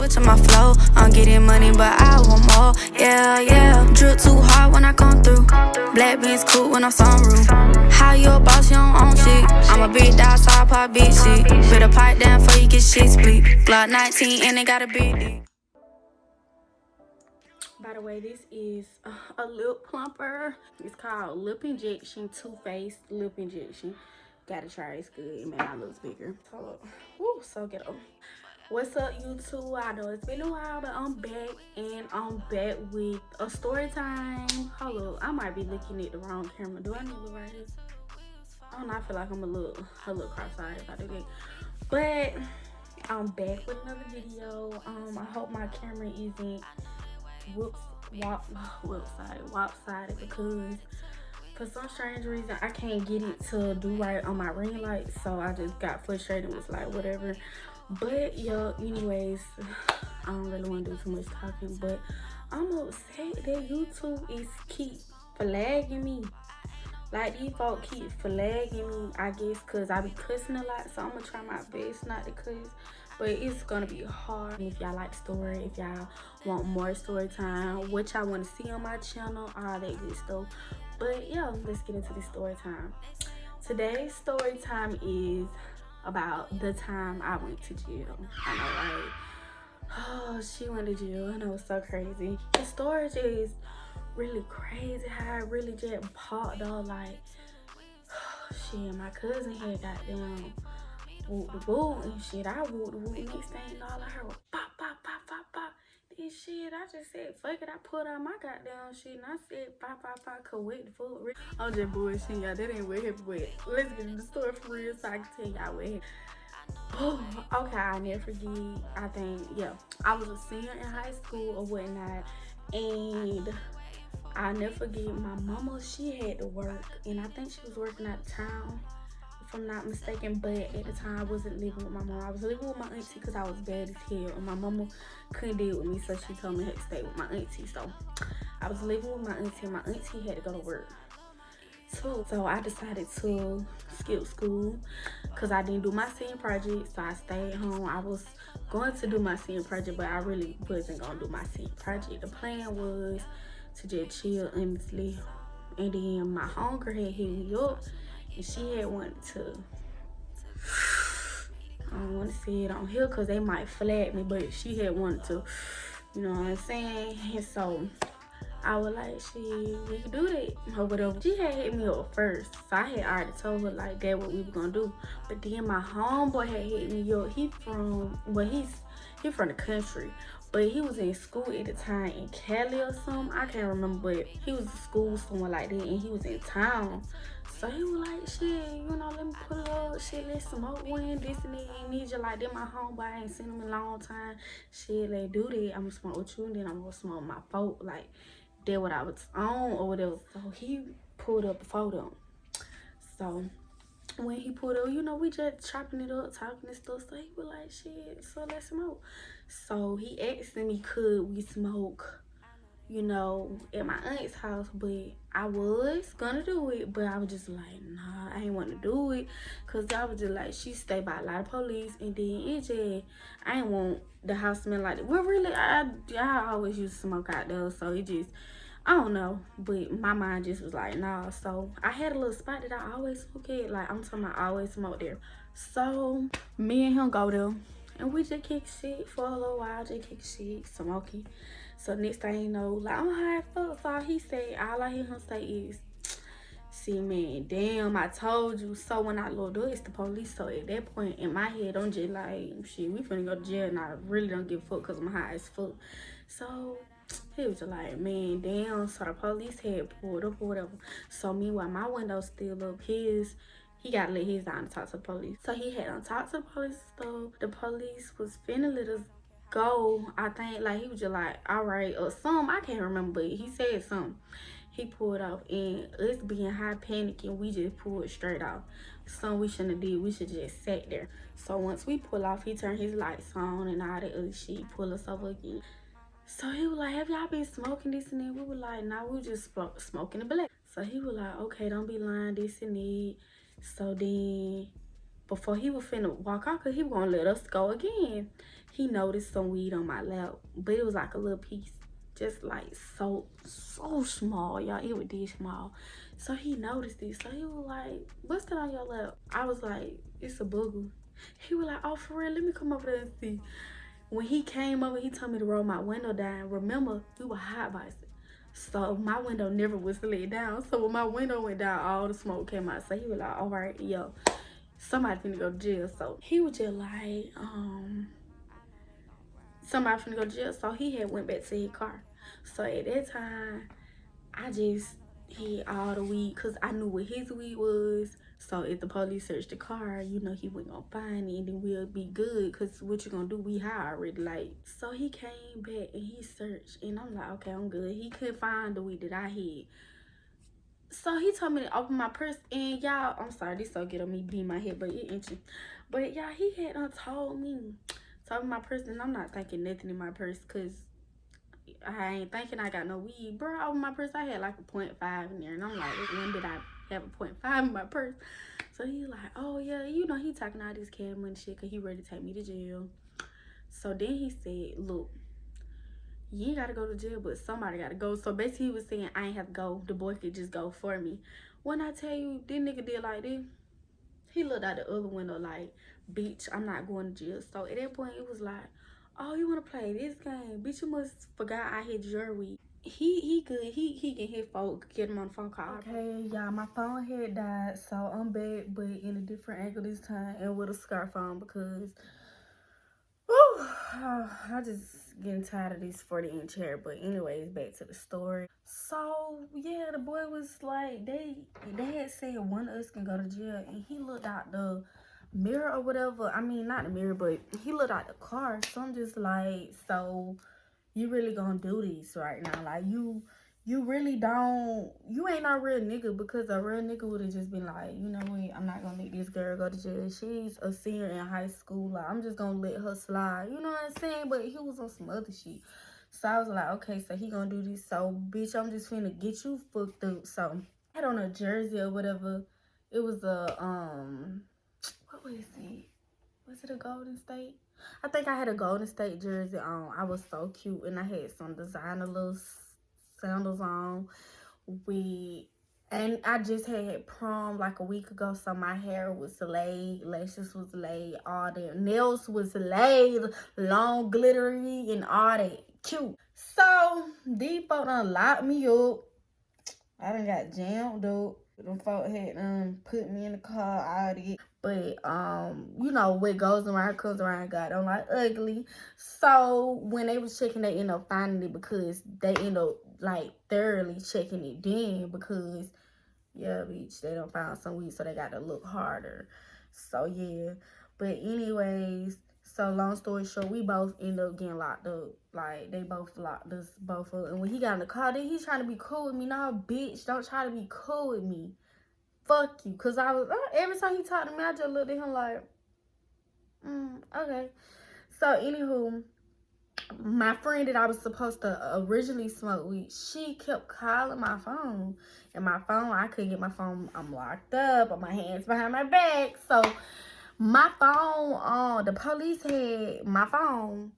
switch on my flow. I'm getting money, but I want more. Yeah, yeah. Drip too hard when I come through. Black beans cool when I'm sunroof. How you a boss, you don't own shit. I'm a big dog, so I pop big shit. Better pipe down before you get shit split. Glock 19 and it got a big dick. By the way, this is a lip plumper. It's called Lip Injection, Too Faced Lip Injection. Gotta try it, it's good. It made my lips bigger. Hold up. Woo, so ghetto. What's up, YouTube? I know it's been a while, but I'm back, and I'm back with a story time. Hold up, I might be looking at the wrong camera. Do I need to look right here? I don't know, I feel like I'm a little cross-eyed if I do that. But I'm back with another video. I hope my camera isn't lopsided because for some strange reason I can't get it to do right on my ring light, so I just got frustrated and was like whatever. But yo, anyways, I don't really want to do too much talking, but I'm upset that YouTube is keep flagging me. Like, these folks keep flagging me, I guess because I be cussing a lot, so I'm gonna try my best not to cuss. But it's gonna be hard. If y'all like story, if y'all want more story time, what y'all want to see on my channel, all that good stuff. But yeah, let's get into the story time. Today's story time is about the time I went to jail. I know, right? Oh, she went to jail. I know, it's so crazy. The story is really crazy how I really just popped off. Like, shit, my cousin had goddamn whoop the boot and shit. I whoop the boot. Next thing all I heard was pop, pop, pop, pop, pop. Then shit, I just said, fuck it. I put out my goddamn shit and I said, pop, pop, pop, cause wait the food. I'm just bullshitting y'all. That ain't what happened, but let's get into the story for real so I can tell y'all what happened. Oh, okay, I never forget. I think, yeah, I was a senior in high school or whatnot, and I never forget my mama, she had to work, and I think she was working out of town, if I'm not mistaken. But at the time I wasn't living with my mom. I was living with my auntie because I was bad as hell, and my mama couldn't deal with me, so she told me I had to stay with my auntie. So I was living with my auntie, and my auntie had to go to work too. So I decided to skip school because I didn't do my senior project, so I stayed home. I was going to do my senior project, but I really wasn't gonna do my senior project. The plan was to just chill, honestly. And then my homegirl had hit me up, and she had wanted to, I don't want to say it on here because they might flag me, but she had wanted to, you know what I'm saying? And so I was like, shit, we can do that or whatever. She had hit me up first, so I had already told her like that what we were gonna do. But then my homeboy had hit me up. He's from the country, but he was in school at the time in Cali or something. I can't remember, but he was in school somewhere like that, and he was in town. So he was like, shit, you know, let me pull up, shit, let's smoke one, this and that, and need you like that. My homeboy, I ain't seen him in a long time. Shit, let's do that. I'm gonna smoke with you, and then I'm gonna smoke with my folk, like that what I was on or whatever. So he pulled up before them. So when he pulled up, you know, we just chopping it up, talking and stuff. So he was like, shit, so let's smoke. So he asked me, could we smoke, you know, at my aunt's house? But I was gonna do it, but I was just like, nah, I ain't want to do it, because I was just like, she stay by a lot of police, and then it just, I ain't want the house smell like that. Well, really, I always used to smoke out there, so it just, I don't know, but my mind just was like, nah. So I had a little spot that I always smoke at, like, I'm talking about I always smoke there. So me and him go there, and we just kick shit for a little while, just kick shit, smoking. So next thing you know, like, I'm high as fuck. So he said, all I hear him say is, see, man, damn, I told you. So when I looked up, it's the police. So at that point in my head, I'm just like, shit, we finna go to jail, and I really don't give a fuck because I'm high as fuck. So he was just like, man, damn. So the police had pulled up or whatever. So meanwhile, my window's still up. He got to let his down to talk to the police. So he had to talk to the police stuff. The police was finna let us go. I think, like, he was just like, all right, or something. I can't remember, but he said something. He pulled off, and us being high panicking, we just pulled straight off. Something we shouldn't have did. We should just sat there. So once we pull off, he turned his lights on and all that other shit. He pulled us over again. So he was like, have y'all been smoking this and that? We were like, nah, we were just smoking the black. So he was like, okay, don't be lying, this and that. So then, before he was finna walk out, because he was gonna let us go again, he noticed some weed on my lap, but it was like a little piece, just like so small, y'all. It was this small. So he noticed it. So he was like, "What's that on your lap?" I was like, "It's a booger." He was like, "Oh, for real? Let me come over there and see." When he came over, he told me to roll my window down. Remember, we were hot boxing. So my window never was laid down. So when my window went down, all the smoke came out. So he was like, "All right, yo, somebody finna go to jail." So he was just like, somebody finna go to jail. So he had went back to his car. So at that time, I just hid all the weed because I knew what his weed was. So if the police searched the car, you know, he wasn't gonna find it and then we'll be good. Cause what you gonna do? We high already. Like, so he came back and he searched and I'm like, okay, I'm good. He couldn't find the weed that I had. So he told me to open my purse and y'all, I'm sorry, this so get on me beating my head, but it itching. But y'all, he had told me to open my purse and I'm not thinking nothing in my purse cause I ain't thinking I got no weed. Bro, over my purse, I had like a 0.5 in there. And I'm like, when did I have a 0.5 in my purse? So he's like, oh, yeah, you know, he talking all this cash money shit because he ready to take me to jail. So then he said, look, you ain't got to go to jail, but somebody got to go. So basically he was saying I ain't have to go. The boy could just go for me. When I tell you, this nigga did like this, he looked out the other window like, bitch, I'm not going to jail. So at that point, it was like, oh, you want to play this game? Bitch, you must forgot I hit your weed. He good. He can hit folk, get him on the phone call. Okay, y'all, my phone had died, so I'm back, but in a different angle this time and with a scarf on because, whew, I just getting tired of this 40-inch hair. But anyways, back to the story. So yeah, the boy was like, they had said one of us can go to jail, and he looked out the mirror or whatever. I mean, not the mirror, but he looked out the car. So I'm just like, so you really gonna do this right now? Like you really don't, you ain't no real nigga, because a real nigga would have just been like, you know what, I'm not gonna let this girl go to jail. She's a senior in high school. Like, I'm just gonna let her slide. You know what I'm saying? But he was on some other shit. So I was like, okay, so he gonna do this. So bitch, I'm just finna get you fucked up. So I had on a jersey or whatever. It was a what was it? Was it a Golden State? I think I had a Golden State jersey on. I was so cute, and I had some designer little sandals on and I just had prom like a week ago, so my hair was laid, lashes was laid, all that, nails was laid, long, glittery, and all that, cute. So these folks done locked me up. I done got jammed up. Them folk had put me in the car, all that. But you know what goes around comes around. God don't like ugly. So when they was checking, they end up finding it because they end up like thoroughly checking it then because yeah, bitch, they don't find some weed, so they got to look harder. So yeah. But anyways, so long story short, we both end up getting locked up. Like, they both locked us both up. And when he got in the car, then he's trying to be cool with me. No, bitch, don't try to be cool with me. Fuck you. Because I was, every time he talked to me, I just looked at him like, okay. So, anywho, my friend that I was supposed to originally smoke with, she kept calling my phone. And my phone, I couldn't get my phone. I'm locked up. But my hands behind my back. So, my phone, the police had my phone.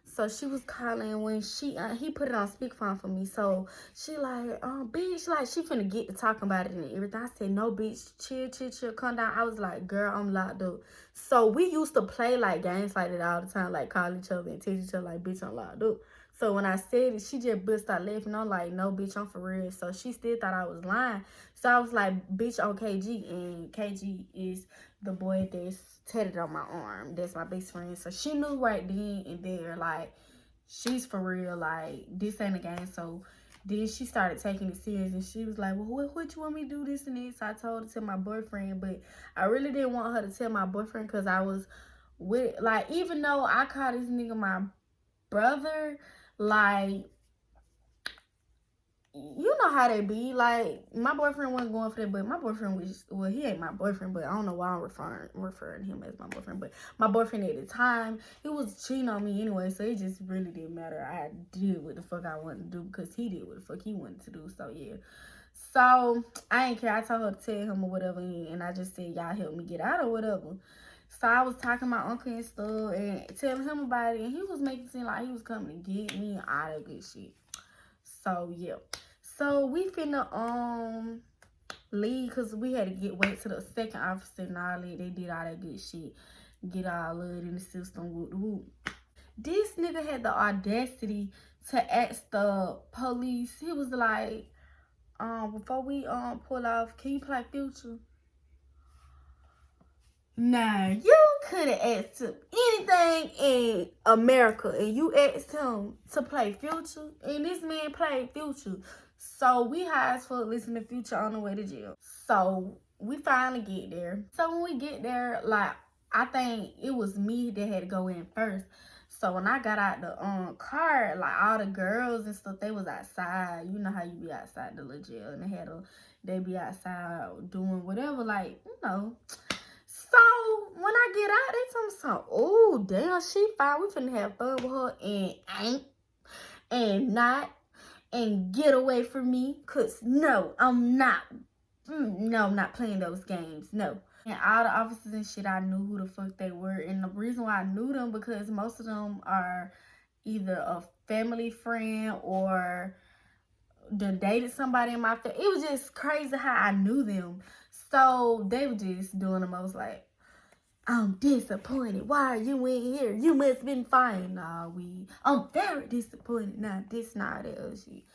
So she was calling when he put it on speakerphone for me. So she like, bitch, like she finna get to talking about it and everything. I said, no, bitch, chill, calm down. I was like, girl, I'm locked up. So we used to play like games like that all the time, like call each other and text each other like, bitch, I'm locked up. So when I said it, she just bust out laughing. I'm like, no, bitch, I'm for real. So she still thought I was lying. So I was like, bitch, on KG. And KG is the boy that's tatted on my arm. That's my best friend. So she knew right then and there, like, she's for real. Like, this ain't a game. So then she started taking it serious. And she was like, well, what you want me to do this and this? So I told her to tell my boyfriend. But I really didn't want her to tell my boyfriend because I was with, like, even though I call this nigga my brother, like, you know how they be. Like, my boyfriend wasn't going for that, but my boyfriend was, well, he ain't my boyfriend, but I don't know why I'm referring to him as my boyfriend. But my boyfriend at the time, he was cheating on me anyway, so it just really didn't matter. I did what the fuck I wanted to do because he did what the fuck he wanted to do. So yeah, so I ain't care. I told her to tell him or whatever, and I just said, y'all help me get out or whatever. So I was talking to my uncle and stuff and telling him about it, and he was making it seem like he was coming to get me and all that good shit. So yeah. So we finna leave because we had to wait to the second officer and all that. They did all that good shit. Get all of it in the system. Whoop, whoop. This nigga had the audacity to ask the police. He was like, before we pull off, can you play Future? Nah, you could have asked him anything in America and you asked him to play Future, and this man played Future. So we high as fuck listening to Future on the way to jail. So we finally get there. So when we get there, like, I think it was me that had to go in first. So when I got out the car, like, all the girls and stuff, they was outside. You know how you be outside the little jail, and they be outside doing whatever, like, you know. So when I get out, they tell me something. Oh, damn, she fine. We finna have fun with her and ain't and not and get away from me. Cause no, I'm not. No, I'm not playing those games. No. And all the officers and shit, I knew who the fuck they were. And the reason why I knew them, because most of them are either a family friend or done dated somebody in my family. It was just crazy how I knew them. So they were just doing the most like, I'm disappointed. Why are you in here? You must have been fine. Nah, I'm very disappointed. Nah, this, not that other shit.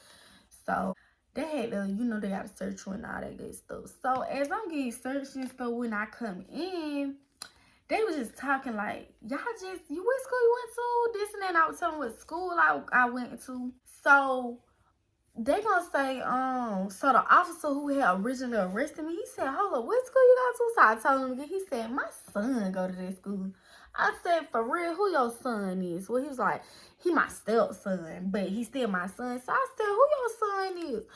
So they had to, you know, they got to search you and all that good stuff. So as I'm getting searched and stuff, when I come in, they was just talking like, y'all just, you what school you went to? This and that. And I was telling them what school I went to. So they gonna say, so the officer who had originally arrested me, he said, hold up, what school you go to? So I told him again, he said, my son go to that school. I said, for real, who your son is? Well, he was like, he my stepson, but he still my son. So I said, who your son is?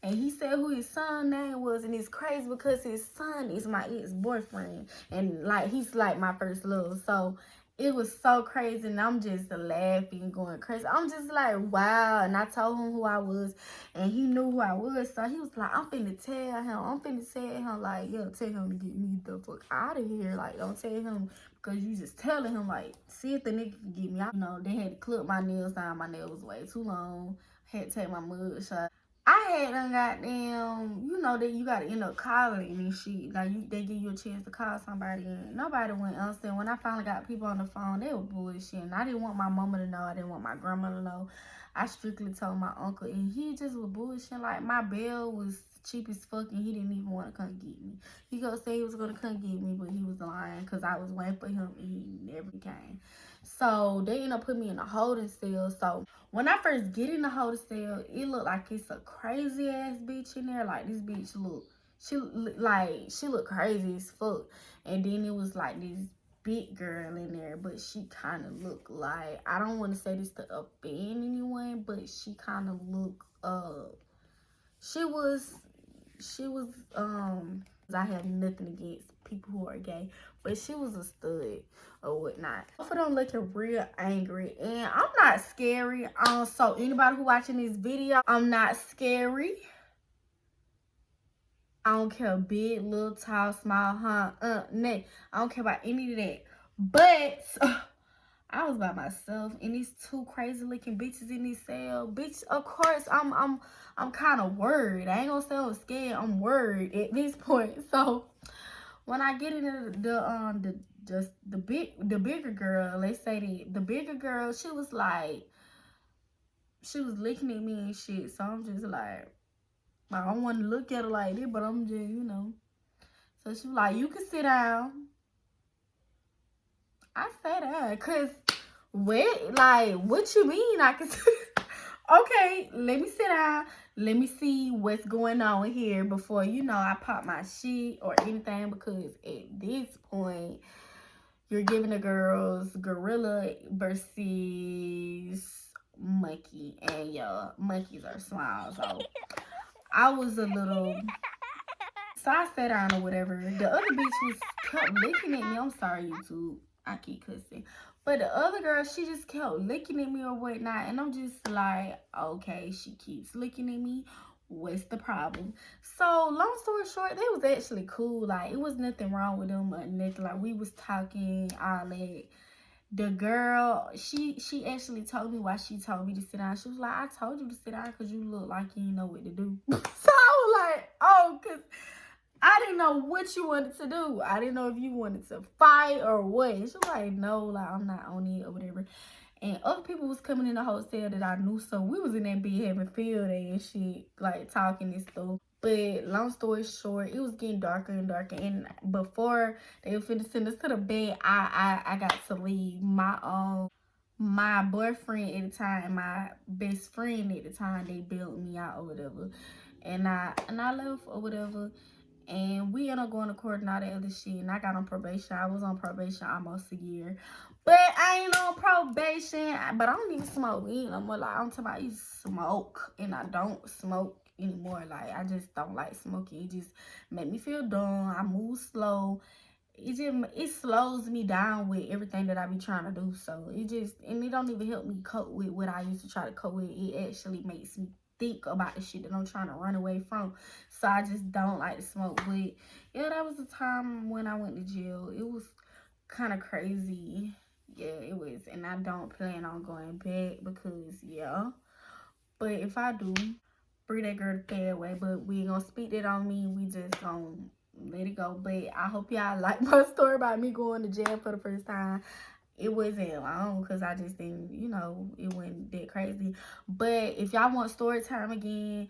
And he said who his son name was, and it's crazy because his son is my ex-boyfriend, and like he's like my first love. So it was so crazy, and I'm just laughing, going crazy. I'm just like, wow. And I told him who I was, and he knew who I was. So he was like, I'm finna tell him, like, yo, tell him to get me the fuck out of here. Like, don't tell him, because you just telling him, like, see if the nigga can get me out. You know, they had to clip my nails down. My nails was way too long. Had to take my mug shot. I had done goddamn, you know that you gotta end up calling and shit. Like, they give you a chance to call somebody, and nobody went else. And when I finally got people on the phone, they were bullshitting. I didn't want my mama to know. I didn't want my grandma to know. I strictly told my uncle, and he just was bullshitting. Like, my bill was cheap as fuck, and he didn't even want to come get me. He gonna say he was gonna come get me, but he was lying, because I was waiting for him, and he never came. So they ended up putting me in a holding cell. So when I first get in the holding cell, it looked like it's a crazy ass bitch in there. Like, this bitch she looked crazy as fuck. And then it was like this big girl in there, but she kind of looked like, I don't want to say this to offend anyone, but she kind of looked she was I have nothing against people who are gay, but she was a stud or whatnot. Both of them looking real angry, and I'm not scary. So anybody who watching this video, I'm not scary. I don't care, big, little, tall, small, neck. I don't care about any of that. But I was by myself, and these two crazy looking bitches in this cell. Bitch, of course, I'm kind of worried. I ain't gonna say I'm scared. I'm worried at this point. So when I get into the bigger girl, let's say the bigger girl, she was looking at me and shit. So I'm just like, I don't want to look at her like this, but I'm just, you know. So she was like, you can sit down. I sat down, cause what you mean I can sit? Okay, let me sit down. Let me see what's going on here before, you know, I pop my shit or anything, because at this point, you're giving the girls gorilla versus monkey, and your monkeys are small. So I was a little... So I sat down or whatever. The other bitch kept looking at me. I'm sorry, YouTube. I keep cussing. But the other girl, she just kept looking at me or whatnot. And I'm just like, okay, she keeps looking at me. What's the problem? So long story short, they was actually cool. Like, it was nothing wrong with them or nothing. Like, we was talking, all that. The girl, she actually told me why she told me to sit down. She was like, I told you to sit down because you look like you didn't know what to do. So I was like, oh, because I didn't know what you wanted to do. I didn't know if you wanted to fight or what. She was like, no, like, I'm not on it or whatever. And other people was coming in the hotel that I knew. So we was in that bed having field day and shit, like talking and stuff. But long story short, it was getting darker and darker. And before they were finna send us to the bed, I got to leave. My boyfriend at the time, my best friend at the time, they bailed me out or whatever. And I left or whatever. And we ended up going to court and all that other shit. And I got on probation. I was on probation almost a year. But I ain't on probation. But I don't even smoke weed no more. Like, I'm talking about you smoke. And I don't smoke anymore. Like, I just don't like smoking. It just make me feel dumb. I move slow. It slows me down with everything that I be trying to do. So and it don't even help me cope with what I used to try to cope with. It actually makes me think about the shit that I'm trying to run away from. So I just don't like to smoke. But yeah, that was the time when I went to jail. It was kind of crazy. Yeah, it was. And I don't plan on going back because, yeah. But if I do, free that girl the fair way. But we ain't gonna speak that on me. We just gonna let it go. But I hope y'all like my story about me going to jail for the first time. It wasn't long because I just didn't, it wasn't that crazy. But if y'all want story time again,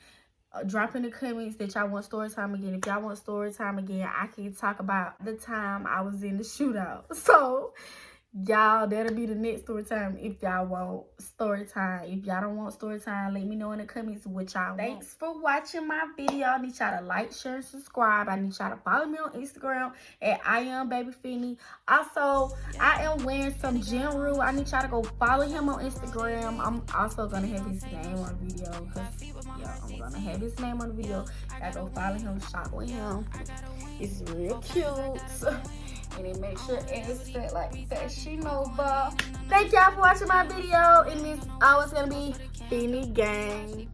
drop in the comments that y'all want story time again. If y'all want story time again, I can talk about the time I was in the shootout. So y'all, that'll be the next story time if y'all want story time. If y'all don't want story time, let me know in the comments what y'all want. Thanks for watching my video. I need y'all to like, share, and subscribe. I need y'all to follow me on Instagram at IamBabyFinny. Also, I am wearing some Gym Rule. I need y'all to go follow him on Instagram. I'm also gonna have his name on the video because I'm gonna have his name on the video. Y'all go follow him, shop with him. It's real cute. And then make sure it's set like Fashion Nova. Thank y'all for watching my video. And it's always gonna be Finny Gang.